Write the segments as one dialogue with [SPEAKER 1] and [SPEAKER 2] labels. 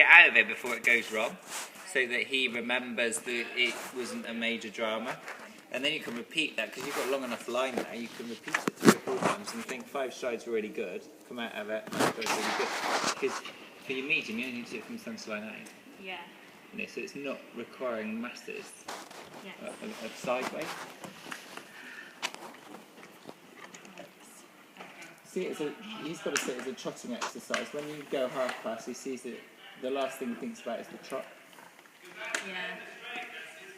[SPEAKER 1] get out of it before it goes wrong, so that he remembers that it wasn't a major drama. And then you can repeat that, because you've got long enough line there, you can repeat it 3 or 4 times and think 5 strides are really good, come out of it, 9 strides really good. Because for your medium, you only need to do it from centre line out.
[SPEAKER 2] Yeah.
[SPEAKER 1] You know, so it's not requiring masses of sideways. See it as he's got to see it as a trotting exercise. When you go half pass, he sees that the last thing he thinks about is the trot.
[SPEAKER 2] Yeah.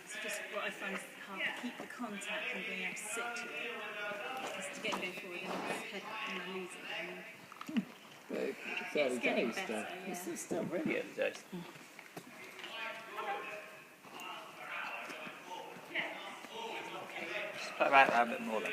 [SPEAKER 2] It's just what I find is hard to keep the contact and being able to sit to it. Just to get him going forward and his head and I lose it.
[SPEAKER 1] It's early days still.
[SPEAKER 2] Yeah.
[SPEAKER 1] It's still really early days. Just play about that a bit more then.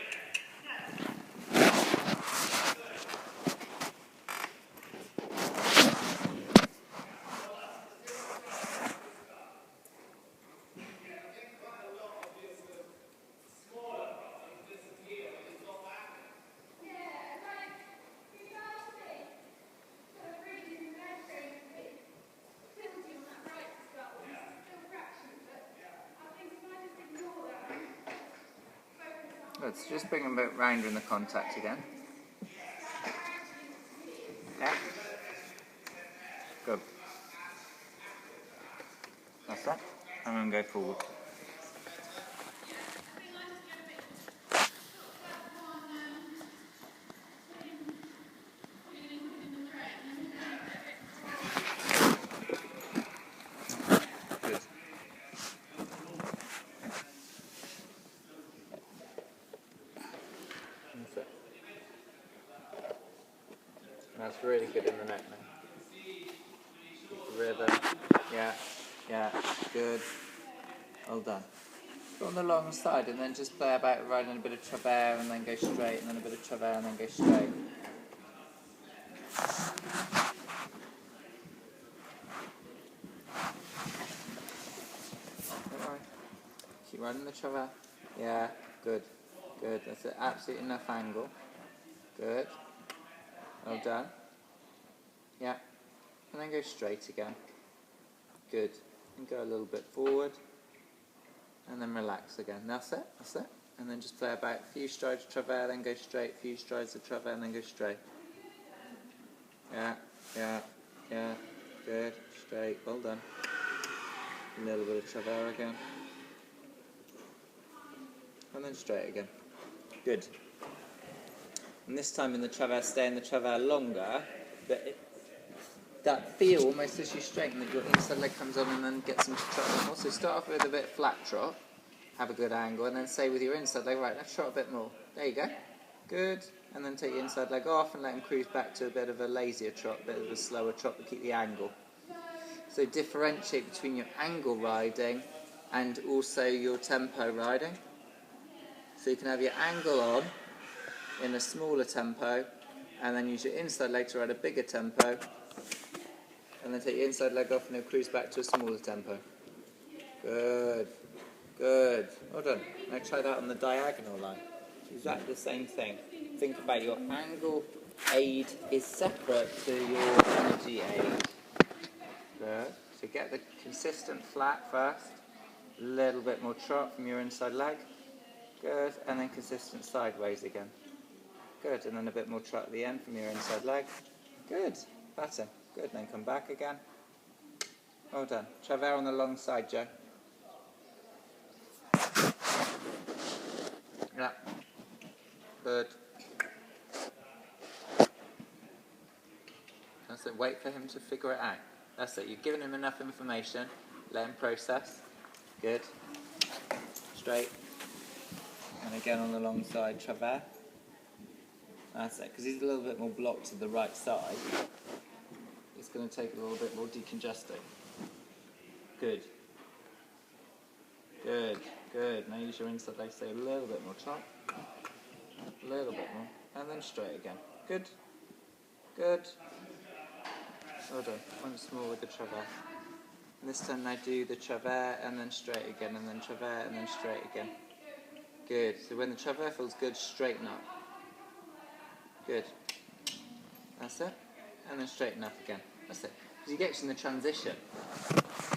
[SPEAKER 1] Let's just bring them a bit rounder in the contact again. Yeah. Good. That's that. And then go forward. Good. That's it. That's really good in the neck now. Rhythm. Yeah, good. Well done. Go on the long side and then just play about riding a bit of travers and then go straight, and then a bit of travers and then go straight. Alright. Keep riding the travers. Yeah, good. Good. That's it. Absolutely enough angle. Good. Well done. Yeah. And then go straight again. Good. And go a little bit forward. And then relax again. That's it. That's it. And then just play about a few strides of travers, then go straight. A few strides of travers, and then go straight. Yeah. Good. Straight. Well done. A little bit of travers again. And then straight again. Good. And this time in the travers, stay in the travers longer. But that feel almost as you straighten that your inside leg comes on and then gets into trot more. So start off with a bit flat trot, have a good angle, and then say with your inside leg, right, let's trot a bit more. There you go. Good. And then take your inside leg off and let him cruise back to a bit of a lazier trot, a bit of a slower trot, but keep the angle. So differentiate between your angle riding and also your tempo riding. So you can have your angle on in a smaller tempo, and then use your inside leg to ride a bigger tempo, and then take your inside leg off and then cruise back to a smaller tempo. Good. Good. Well done. Now try that on the diagonal line. Exactly the same thing. Think about your angle aid is separate to your energy aid. Good. So get the consistent flat first. A little bit more trot from your inside leg. Good. And then consistent sideways again. Good. And then a bit more trot at the end from your inside leg. Good. Pattern. Good. Then come back again. Well done. Travers on the long side, Joe. Yeah. Good. That's it. Wait for him to figure it out. That's it. You've given him enough information. Let him process. Good. Straight. And again on the long side, travers. That's it. Because he's a little bit more blocked to the right side. It's going to take a little bit more decongesting. Good. Good. Good. Now use your inside leg, stay a little bit more tight. A little bit more. And then straight again. Good. Good. Well done. Once more with the travers. And this time now do the travers and then straight again, and then travers and then straight again. Good. So when the travers feels good, straighten up. Good. That's it. And then straighten up again. That's it. Because you get in the transition.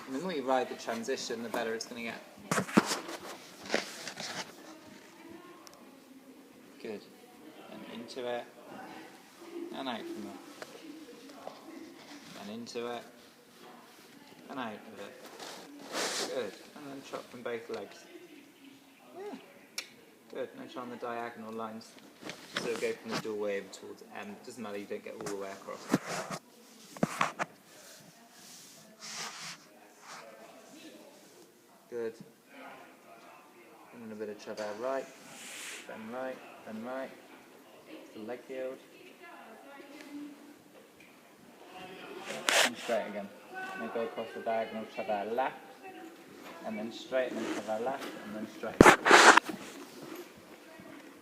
[SPEAKER 1] And the more you ride the transition, the better it's going to get. Good. And into it. And out from it. And into it. And out of it. Good. And then trot from both legs. Yeah. Good. Now try on the diagonal lines. So go from the doorway over towards the end. It doesn't matter, you don't get all the way across. Good. And then a bit of travers right. Then right. Then right. The leg yield. And straight again. Now go across the diagonal, travers left. And then straight, and then travers left, and then straight.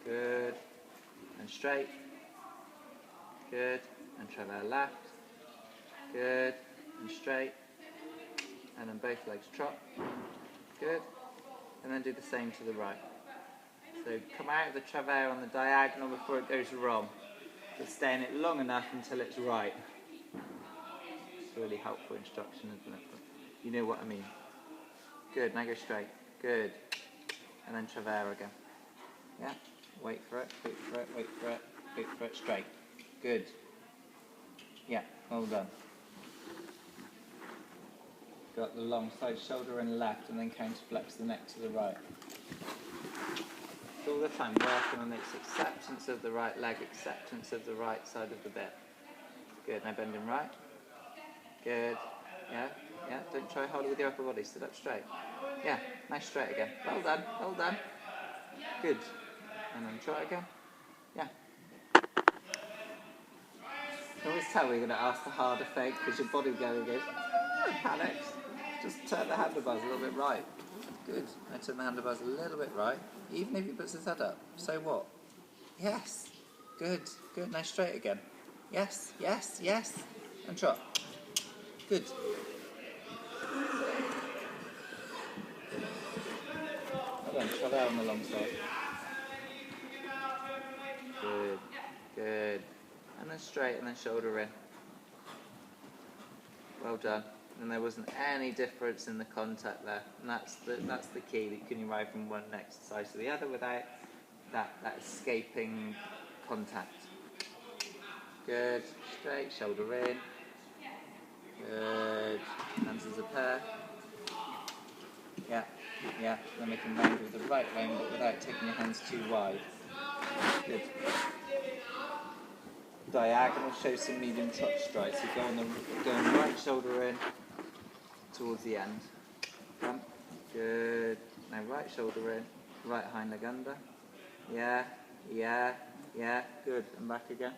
[SPEAKER 1] Good. And straight. Good. And travers left. Good. And straight. And then both legs trot. Good. And then do the same to the right. So come out of the travers on the diagonal before it goes wrong. Just stay in it long enough until it's right. It's really helpful instruction, isn't it? But you know what I mean. Good. Now go straight. Good. And then travers again. Yeah. Wait for it. Wait for it. Wait for it. Wait for it. Straight. Good. Yeah. Well done. Got the long side shoulder in left and then counter flex the neck to the right. All the time working on its acceptance of the right leg, acceptance of the right side of the bit. Good, now bending right. Good. Yeah, yeah, don't try harder with your upper body, sit up straight. Yeah, nice straight again. Well done, well done. Good. And then try again. Yeah. You always tell we're going to ask the harder thing because your body goes, don't panic. Just turn the handlebars a little bit right. Good. Now turn the handlebars a little bit right. Even if he puts his head up. So what? Yes. Good. Good. Now straight again. Yes. Yes. Yes. And trot. Good. Well done. Trot out on the long side. Good. Good. And then straight and then shoulder in. Well done. And there wasn't any difference in the contact there. And that's the key. That can you ride from one exercise to the other without that escaping contact. Good. Straight, shoulder in. Good. Hands as a pair. Yeah, yeah. Then we can round with the right rein, but without taking your hands too wide. Good. Diagonal shows some medium trot strides. So going right shoulder in towards the end. Come. Good. Now right shoulder in, right hind leg under. Yeah, yeah, yeah. Good. And back again.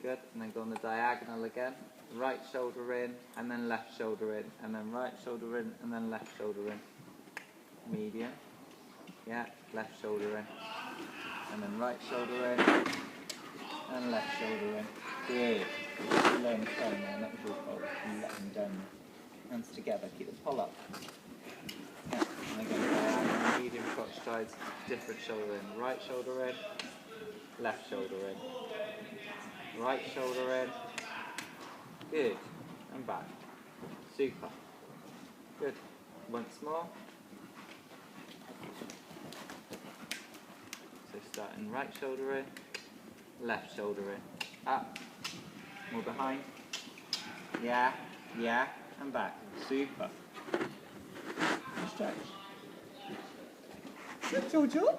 [SPEAKER 1] Good. And then go on the diagonal again. Right shoulder in, and then left shoulder in, and then right shoulder in, and then left shoulder in. Medium. Yeah. Left shoulder in, and then right shoulder in. And left shoulder in. Good. Low and down there, that was your fault. You let him down. Hands together, keep the pull up. Yeah, and again, diagonal, medium trot strides, different shoulder in. Right shoulder in, left shoulder in. Right shoulder in. Good. And back. Super. Good. Once more. So starting right shoulder in. Left shoulder in, up, more behind, yeah, yeah, and back, super. Stretch. Good, Jojo.